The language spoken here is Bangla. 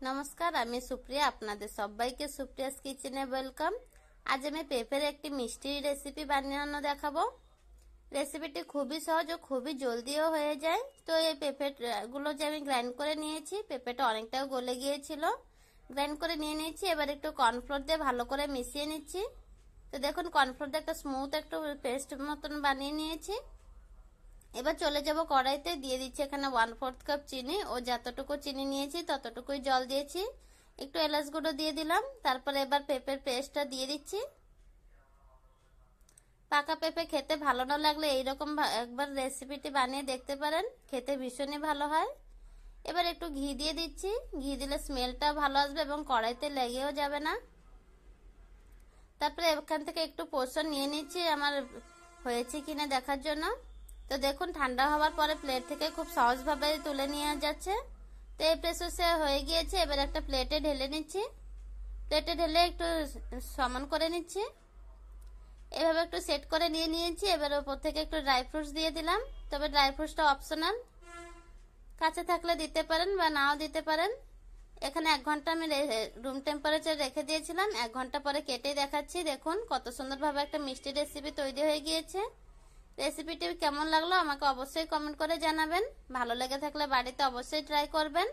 নমস্কার, আমি সুপ্রিয়া। আপনাদের সবাইকে সুপ্রিয়াস কিচেনে ওয়েলকাম। আজ আমি পেঁপের একটি মিষ্টি রেসিপি বানানো দেখাবো। রেসিপিটি খুবই সহজ ও খুবই জলদিও হয়ে যায়। তো এই পেঁপেগুলো যে আমি গ্রাইন্ড করে নিয়েছি, পেঁপেটা অনেকটাও গলে গিয়েছিল, গ্রাইন্ড করে নিয়ে নিয়েছি। এবার একটু কর্নফ্লোর দিয়ে ভালো করে মিশিয়ে নিচ্ছি। তো দেখুন, কর্নফ্লোর দিয়ে একটা স্মুথ একটু পেস্ট মতন বানিয়ে নিয়েছি। এবার চলে যাব কড়াইতে, দিয়ে দিচ্ছি এখানে 1/4 কাপ চিনি ও যতটুকু চিনি নিয়েছি ততটুকুই জল দিয়েছি। একটু এলাচ গুঁড়ো দিয়ে দিলাম। তারপরে এবার পেঁপের পেস্টটা দিয়ে দিচ্ছি। পাকা পেঁপে খেতে ভালো না লাগলে এইরকম একবার রেসিপিটি বানিয়ে দেখতে পারেন, খেতে ভীষণই ভালো হয়। এবার একটু ঘি দিয়ে দিচ্ছি। ঘি দিলে স্মেলটা ভালো আসবে এবং কড়াইতে লেগেও যাবে না। তারপরে এখান থেকে একটু পোর্শন নিয়ে নিচ্ছি আমার হয়েছে কিনা দেখার জন্য। তো দেখুন, ঠান্ডা হওয়ার পরে প্লেট থেকে খুব সহজভাবে তুলে নিয়ে যাচ্ছে। তো এই প্রসেসে হয়ে গিয়েছে। এবার একটা প্লেটে ঢেলে নিচ্ছি। প্লেটে ঢেলে একটু সমান করে নিচ্ছি। এভাবে একটু সেট করে নিয়ে নিয়েছি। এবার ওপর থেকে একটু ড্রাই ফ্রুটস দিয়ে দিলাম। তবে ড্রাই ফ্রুটসটা অপশনাল, কাঁচা থাকলে দিতে পারেন বা নাও দিতে পারেন। এখানে 1 ঘন্টা আমি রুম টেম্পারেচার রেখে দিয়েছিলাম। 1 ঘন্টা পরে কেটে দেখাচ্ছি। দেখুন কত সুন্দরভাবে একটা মিষ্টি রেসিপি তৈরি হয়ে গিয়েছে। রেসিপিটি কেমন লাগলো আমাকে অবশ্যই কমেন্ট করে জানাবেন। ভালো লেগে থাকলে বাড়িতে অবশ্যই ট্রাই করবেন।